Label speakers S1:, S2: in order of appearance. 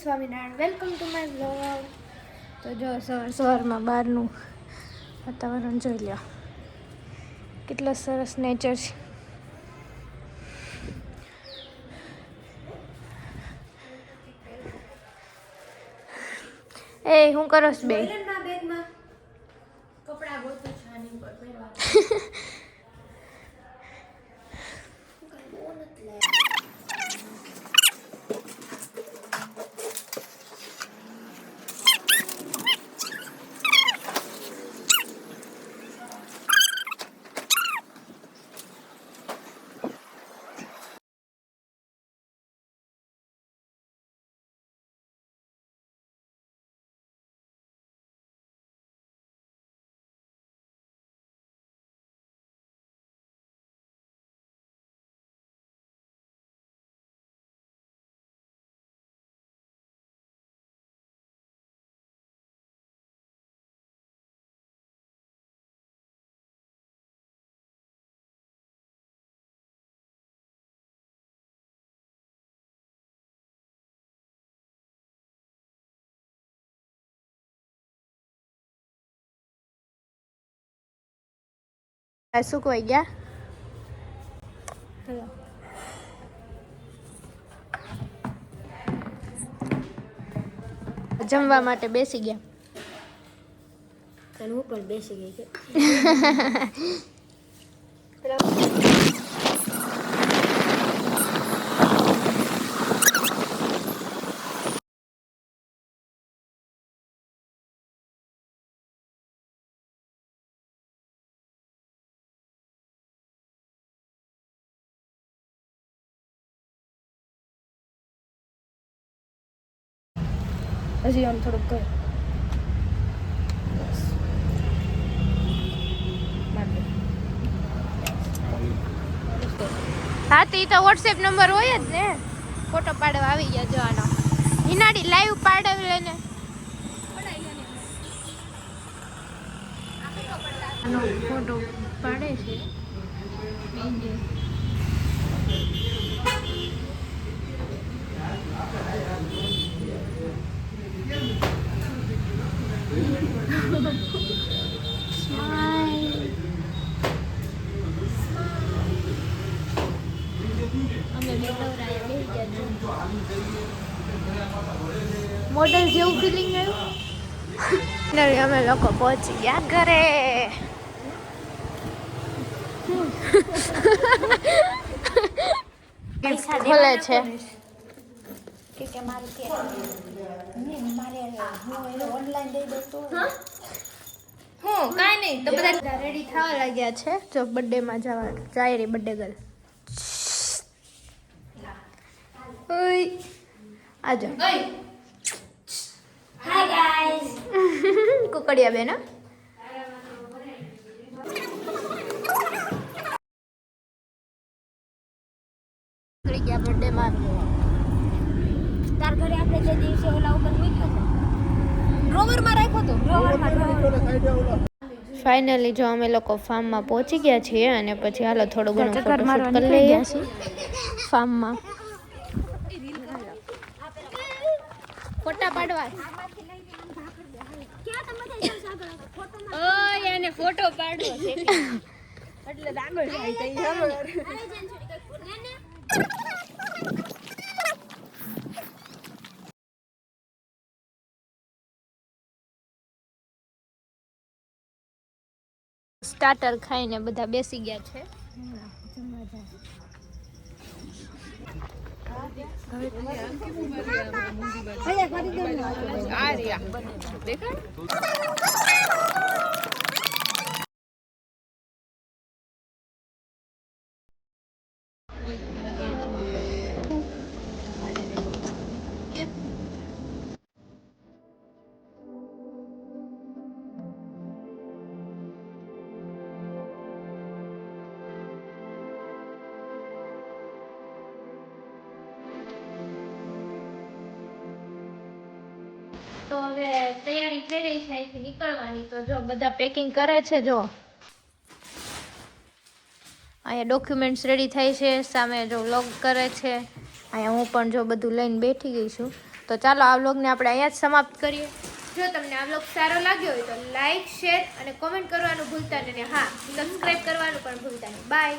S1: Swaminarayan. Welcome to my blog. તો જો સવારમાં બહારનું વાતાવરણ જોઈ લો, કેટલો સરસ નેચર છે. એ હું કરો છો બે? કપડા ગોતું છાની પર પહેરવા. સુકવાઈ ગયા. જમવા માટે બેસી ગયા. હું પણ બેસી ગઈ છે. હજી આમ થોડુંક કર. હા તો એ તો વોટ્સએપ નંબર હોય જ ને. ફોટો પાડવા આવી ગયા જવાનો. હિનાડી લાઈવ પાડાવી લઈને ફોટો પાડે છે. મોડલ જેવું ફિલિંગ આવ્યું. અમે લોકો પહોંચી ગયા ઘરે. ખોલે છે. હું કાંઈ નહીં તો બધા રેડી થવા લાગ્યા છે. જો બર્થડે માં જવા જાય રે બર્થડે ગર્લ. ઓય આજો. Hi guys. કુકડિયા બેન. ગયા બર્થડે માં. તાર ઘરે આપણે જે દિવસે ઓલા ઉપર મૂક્યો છે ડ્રોવર માં રાખ્યો તો. ડ્રોવર માં ફાઇનલી જો અમે લોકો ફાર્મમાં પહોંચી ગયા છીએ અને પછી હાલો થોડું ઘણું ફોટોશૂટ કરી લઈએ ફાર્મમાં. ફોટા પાડવા. ઓય એને ફોટો પાડવો છે એટલે આગળ જાય તઈ આગળ. સ્ટાર્ટર ખાઈને બધા બેસી ગયા છે. તો હવે તૈયારી થઈ રહી છે અહીંથી નીકળવાની. તો જો બધા પેકિંગ કરે છે. જો અહીંયા ડોક્યુમેન્ટ્સ રેડી થાય છે. સામે જો લોગ કરે છે. અહીંયા હું પણ જો બધું લઈને બેઠી ગઈ છું. તો ચાલો આ વ્લોગને આપણે અહીંયા જ સમાપ્ત કરીએ. જો તમને આ વ્લોગ સારો લાગ્યો હોય તો લાઈક, શેર અને કોમેન્ટ કરવાનું ભૂલતા નહીં. હા, સબસ્ક્રાઈબ કરવાનું પણ ભૂલતા નહીં. બાય.